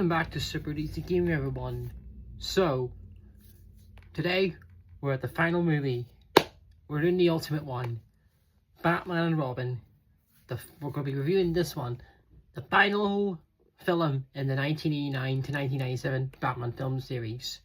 Welcome back to Super DC Gaming, everyone. So, today, we're at the final movie. We're doing the ultimate one. Batman and Robin. We're going to be reviewing this one. The final film in the 1989 to 1997 Batman film series.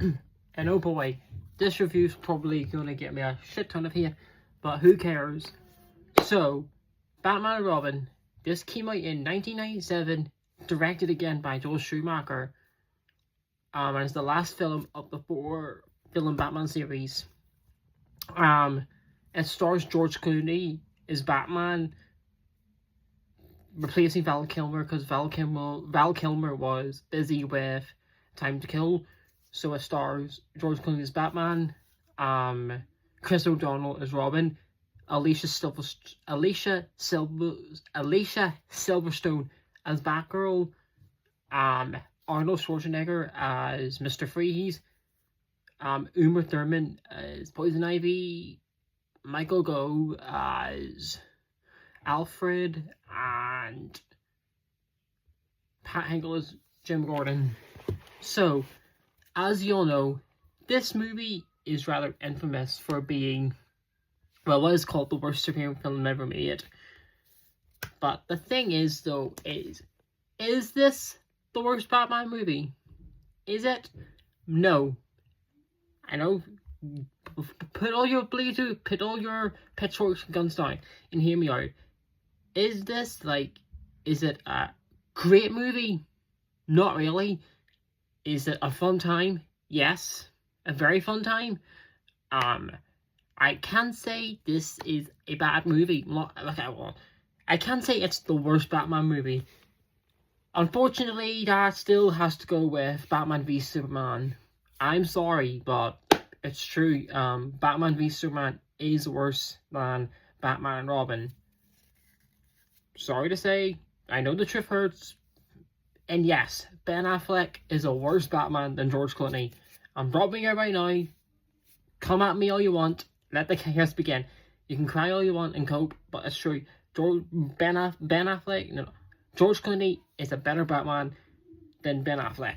And oh boy, this review's probably going to get me a shit ton of hate, but who cares? So, Batman and Robin. This came out in 1997, directed again by Schumacher. And it's the last film of the 4-film Batman series. It stars George Clooney as Batman, replacing Val Kilmer because Val Kilmer was busy with Time to Kill. So it stars George Clooney as Batman, Chris O'Donnell as Robin, Alicia Silverstone as Batgirl, Arnold Schwarzenegger as Mr. Freeze, Thurman as Poison Ivy, Micheal Gough as Alfred, and Hingle as Jim Gordon. So, as you all know, this movie is rather infamous for being, well, what is called the worst superhero film ever made. But the thing is, though, is this the worst Batman movie? Is it? No. I know. Put all your pitchforks and guns down and hear me out. Is it a great movie? Not really. Is it a fun time? Yes. A very fun time. I can't say this is a bad movie. I can't say it's the worst Batman movie. Unfortunately, that still has to go with Batman v Superman. I'm sorry, but it's true. Batman v Superman is worse than Batman and Robin. Sorry to say, I know the truth hurts. And yes, Ben Affleck is a worse Batman than George Clooney. I'm dropping it right now. Come at me all you want. Let the chaos begin. You can cry all you want and cope, but it's true. Ben Affleck, no, George Clooney is a better Batman than Ben Affleck.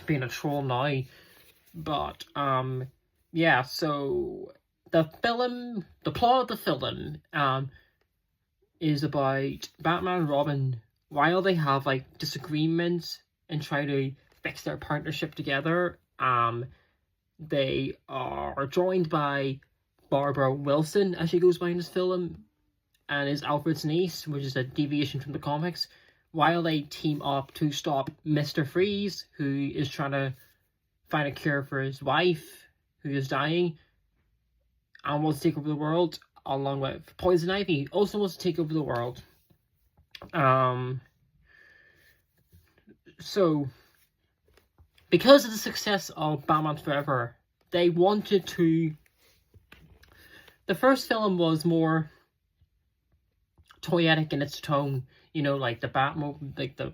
Being a troll now. But, yeah, so the plot of the film, is about Batman and Robin. While they have, disagreements and try to fix their partnership together, they are joined by Barbara Wilson, as she goes by in this film, and is Alfred's niece, which is a deviation from the comics, while they team up to stop Mr. Freeze, who is trying to find a cure for his wife, who is dying, and wants to take over the world, along with Poison Ivy, also wants to take over the world. So, because of the success of Batman Forever, they wanted to... The first film was more toyetic in its tone, you know, like the Batmobile, the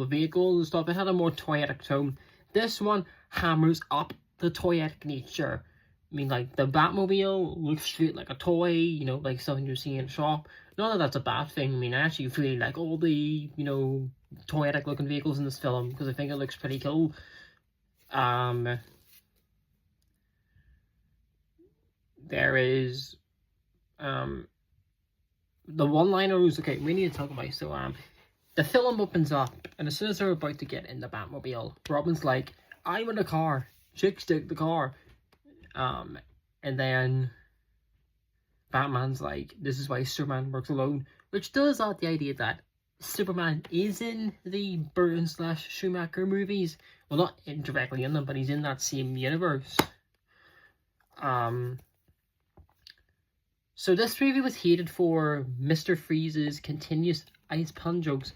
vehicles and stuff. It had a more toyetic tone. This one hammers up the toyetic nature. I mean, like, the Batmobile looks straight like a toy, you know, like something you see in a shop. Not that that's a bad thing. I mean, I actually really like all the, you know, toyetic looking vehicles in this film, because I think it looks pretty cool. There is, the one-liners, okay, we need to talk about, so, the film opens up, and as soon as they're about to get in the Batmobile, Robin's like, I'm in the car, chicks take the car, and then Batman's like, this is why Superman works alone, which does add the idea that Superman is in the Burton/Schumacher movies. Well, not directly in them, but he's in that same universe. So this movie was hated for Mr. Freeze's continuous ice pun jokes.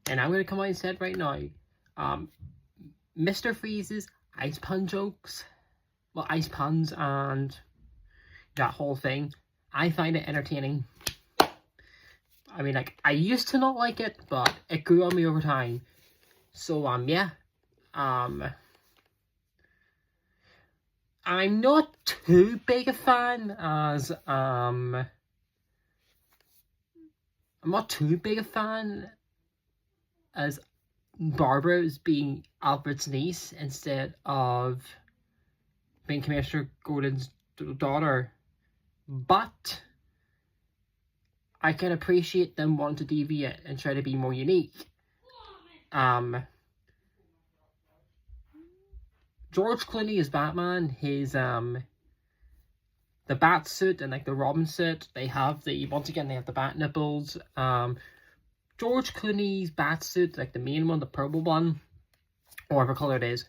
And I'm going to come out and say it right now. Mr. Freeze's ice pun jokes, well, ice puns and that whole thing, I find it entertaining. I mean, like, I used to not like it, but it grew on me over time. So, yeah. I'm not too big a fan as, I'm not too big a fan as Barbara as being Alfred's niece instead of being Commissioner Gordon's daughter. But I can appreciate them wanting to deviate and try to be more unique. George Clooney is Batman. His the bat suit and like the Robin suit, they have the bat nipples. George Clooney's bat suit, like the main one, the purple one, or whatever color it is,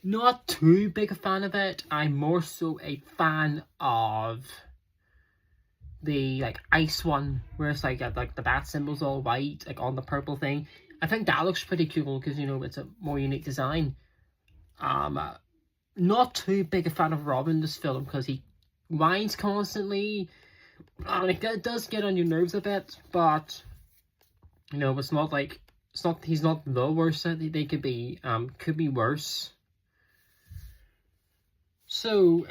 not too big a fan of it. I'm more so a fan of the like ice one, where it's like the bat symbols all white, like on the purple thing. I think that looks pretty cool because, you know, it's a more unique design. Not too big a fan of Robin in this film because he whines constantly. Like, it does get on your nerves a bit, but you know, it's not like he's not the worst that they could be. Could be worse. So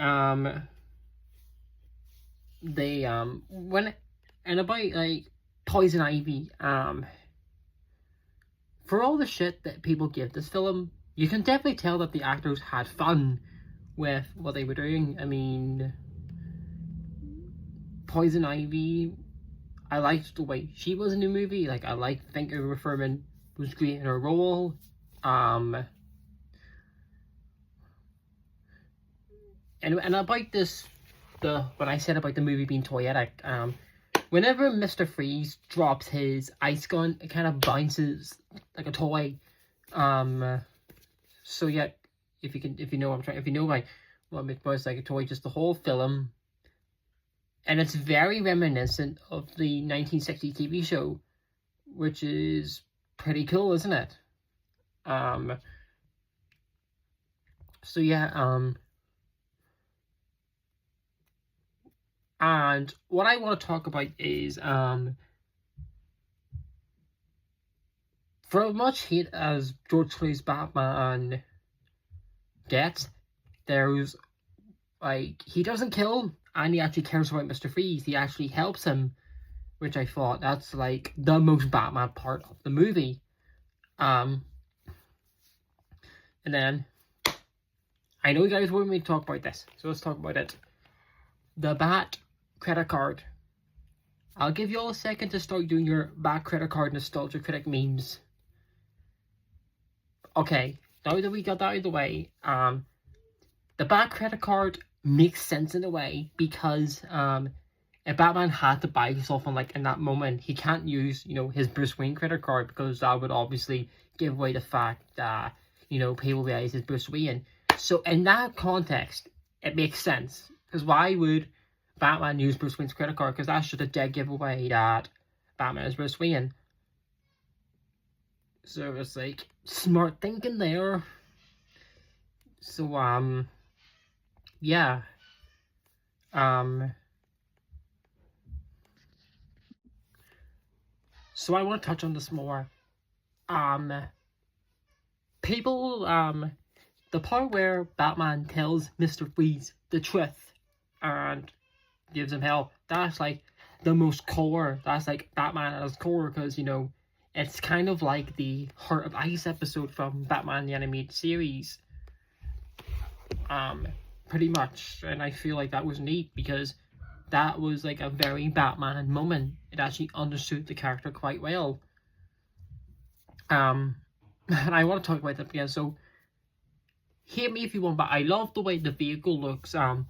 they when and about like Poison Ivy, for all the shit that people give this film, you can definitely tell that the actors had fun with what they were doing. I mean, Poison Ivy, I liked the way she was in the movie. Like, I think Thurman was great in her role. And about this, when I said about the movie being toyetic, whenever Mr. Freeze drops his ice gun, it kind of bounces like a toy. So yeah, if you know what was like a toy, just the whole film, and it's very reminiscent of the 1960 TV show, which is pretty cool, isn't it? So yeah, and what I want to talk about is, for as much hate as George Clooney's Batman gets, there's, like, he doesn't kill, and he actually cares about Mr. Freeze. He actually helps him, which I thought that's, like, the most Batman part of the movie. And then, I know you guys want me to talk about this, so let's talk about it. The Bat credit card. I'll give you all a second to start doing your Bat credit card nostalgia critic memes. Okay, now that we got that out of the way, the Bat credit card makes sense in a way because if Batman had to buy himself one, like, in that moment, he can't use, you know, his Bruce Wayne credit card because that would obviously give away the fact that, you know, people realize it's Bruce Wayne. So in that context, it makes sense, because why would Batman use Bruce Wayne's credit card? Because that's just a dead giveaway that Batman is Bruce Wayne. So it's like smart thinking there. So yeah. So I want to touch on this more. People, the part where Batman tells Mr. Freeze the truth and gives him hell, that's like the most core. That's like Batman at his core, because, you know, it's kind of like the Heart of Ice episode from Batman the Animated Series. Pretty much. And I feel like that was neat because that was like a very Batman moment. It actually understood the character quite well. And I want to talk about that again. So, hate me if you want, but I love the way the vehicle looks. The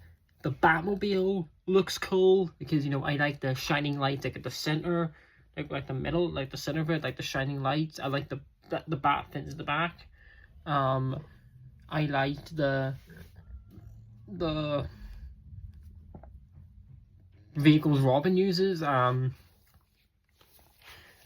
Batmobile looks cool because, you know, I like the shining lights, like at the center, like the middle, like the center of it, like the shining lights. I like the bat fins in the back. I liked the vehicles Robin uses. I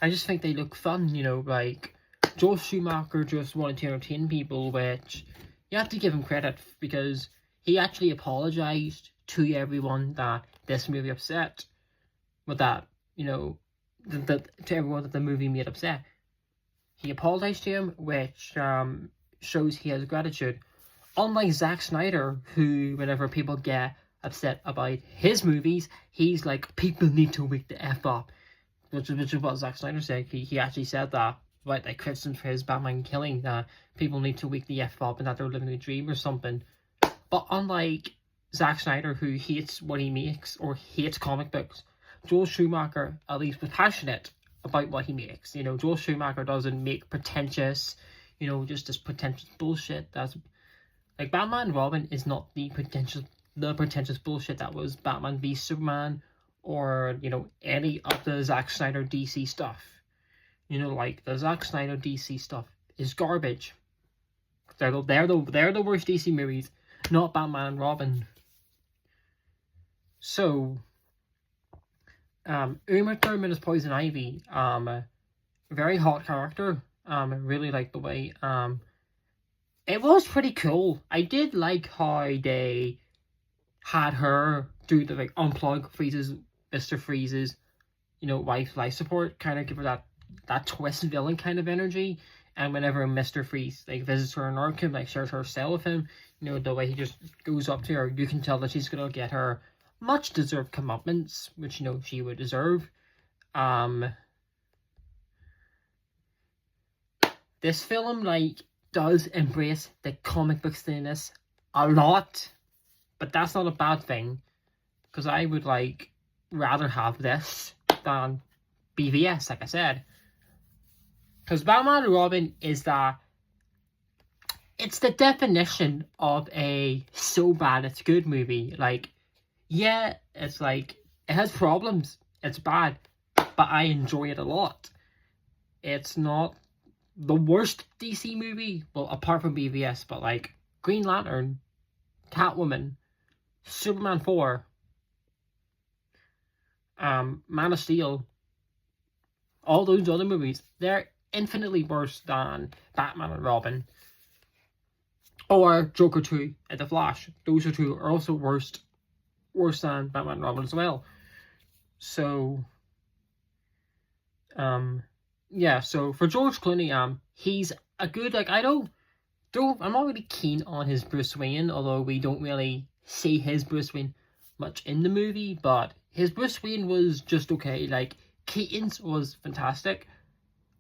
just think they look fun, you know, like Joel Schumacher just wanted to entertain people, which you have to give him credit because he actually apologized to everyone that this movie upset, with that, you know, to everyone that the movie made upset. He apologized to him, which shows he has gratitude. Unlike Zack Snyder, who, whenever people get upset about his movies, he's like, people need to wake the F up. Which is what Zack Snyder said. He actually said that. about like criticism for his Batman killing, that people need to wake the F up and that they're living a dream or something. But unlike Zack Snyder, who hates what he makes or hates comic books, Joel Schumacher at least was passionate about what he makes. You know, Joel Schumacher doesn't make pretentious, you know, just this pretentious bullshit. That's like Batman and Robin is not the pretentious bullshit that was Batman v Superman, or, you know, any of the Zack Snyder DC stuff. You know, like the Zack Snyder DC stuff is garbage. They're the worst DC movies, not Batman and Robin. So, Uma Thurman as Poison Ivy, very hot character. I really like the way, it was pretty cool. I did like how they had her do the like unplug Mr. Freeze's, you know, wife's life support, kind of give her that twist villain kind of energy. And whenever Mr. Freeze like visits her in Arkham, like shares her cell with him, you know, the way he just goes up to her, you can tell that she's gonna get her much deserved comeuppance, which, you know, she would deserve. This film like does embrace the comic book silliness a lot, but that's not a bad thing, because I would like rather have this than BVS, like I said. Because Batman and Robin is it's the definition of a so bad it's good movie. Like, yeah, it's like, it has problems, it's bad, but I enjoy it a lot. It's not the worst DC movie, well, apart from BVS, but like Green Lantern, Catwoman, Superman 4, Man of Steel, all those other movies, they're infinitely worse than Batman and Robin. Or Joker 2 and The Flash. Those two are also worse than Batman and Robin as well. So, yeah, so for George Clooney, he's a good, like, I'm not really keen on his Bruce Wayne, although we don't really see his Bruce Wayne much in the movie, but his Bruce Wayne was just okay. Like, Keaton's was fantastic,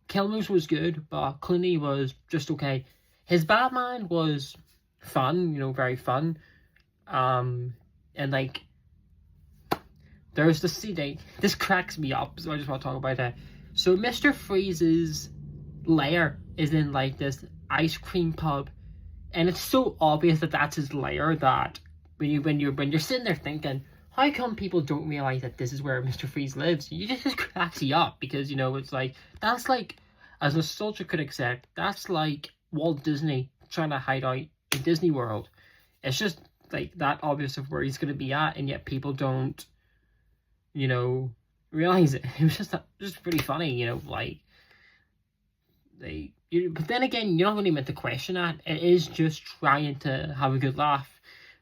Kilmer's was good, but Clooney was just okay. His Batman was fun, you know, very fun. And like, there's the scene, this cracks me up, so I just want to talk about that. So Mr. Freeze's lair is in like this ice cream pub, and it's so obvious that that's his lair that when you're sitting there thinking, how come people don't realize that this is where Mr. Freeze lives? You just cracks you up, because, you know, it's like, that's like, as nostalgia critic said, that's like Walt Disney trying to hide out in Disney World. It's just like that obvious of where he's going to be at, and yet people don't, you know, realize it. It was just pretty funny, you know, like, but then again, you're not really meant to question that. It is just trying to have a good laugh,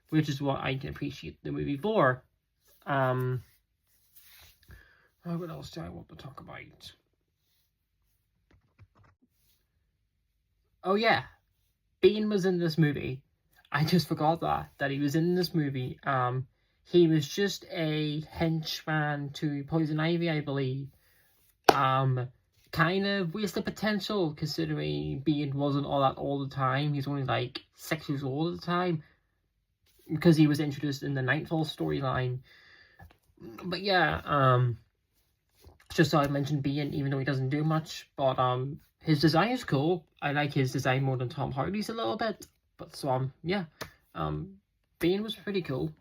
which is what I can appreciate the movie for. What else do I want to talk about? Oh yeah, Bane was in this movie. I just forgot that he was in this movie. He was just a henchman to Poison Ivy, I believe. Kind of wasted potential, considering Bane wasn't all that all the time. He's only like 6 years old at the time, because he was introduced in the Nightfall storyline. But yeah, just thought I'd mention Bane, even though he doesn't do much. But his design is cool. I like his design more than Tom Hardy's a little bit. But so yeah, Bane was pretty cool.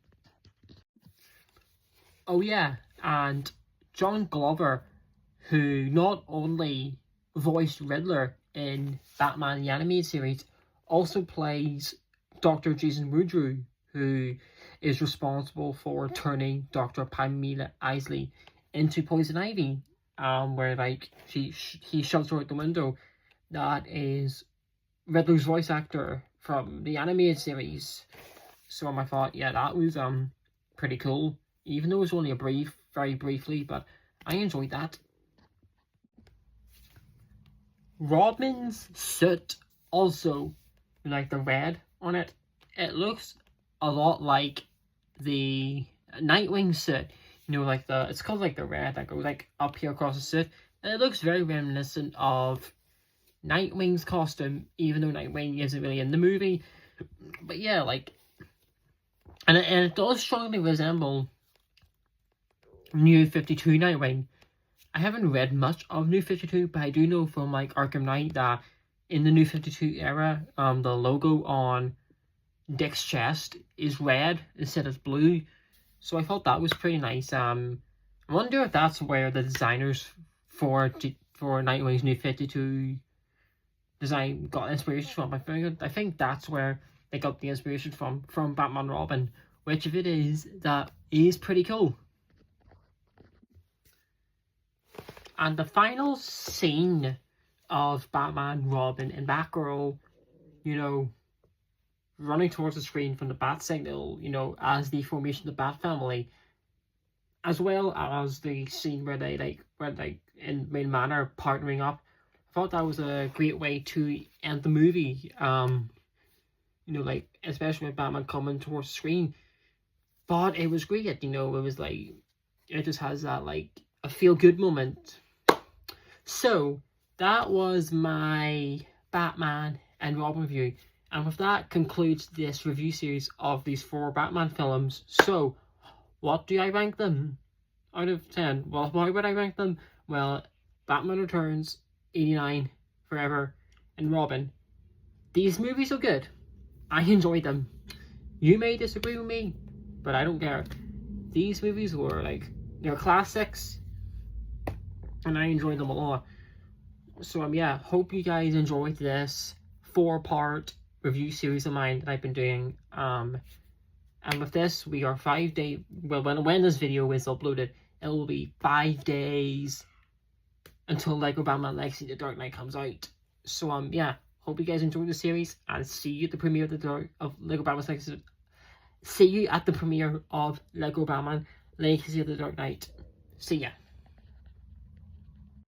Oh yeah, and John Glover, who not only voiced Riddler in Batman the Animated Series, also plays Dr. Jason Woodrue, who is responsible for turning Dr. Pamela Isley into Poison Ivy, where like he shoves her out the window. That is Riddler's voice actor from the Animated Series. So I thought, yeah, that was pretty cool, even though it was only very briefly, but I enjoyed that. Robin's suit also, like the red on it, it looks a lot like the Nightwing suit. You know, like it's called like the red that goes like up here across the suit. And it looks very reminiscent of Nightwing's costume, even though Nightwing isn't really in the movie. But yeah, like, and it does strongly resemble New 52 Nightwing. I haven't read much of New 52, but I do know from like Arkham Knight that in the New 52 era, the logo on Dick's chest is red instead of blue. So I thought that was pretty nice. I wonder if that's where the designers for Nightwing's New 52 design got inspiration from. I think that's where they got the inspiration from Batman Robin, which if it is, that is pretty cool. And the final scene of Batman, Robin, and Batgirl, you know, running towards the screen from the Bat Signal, you know, as the formation of the Bat Family, as well as the scene where they in main manner partnering up. I thought that was a great way to end the movie. You know, like, especially with Batman coming towards the screen. But it was great, you know, it was like, it just has that, like, a feel-good moment. So, that was my Batman and Robin review. And with that concludes this review series of these 4 Batman films. So, what do I rank them out of 10? Well, why would I rank them? Well, Batman Returns, 89, Forever, and Robin. These movies are good. I enjoyed them. You may disagree with me, but I don't care. These movies were like, they're classics, and I enjoyed them a lot. So yeah, hope you guys enjoyed this 4-part review series of mine that I've been doing. And with this, we are 5 days. Well, when this video is uploaded, it will be 5 days until Lego Batman Legacy: The Dark Knight comes out. So yeah, hope you guys enjoyed the series, and see you at the premiere of Lego Batman Legacy. See you at the premiere of Lego Batman Legacy of the Dark Knight. See ya.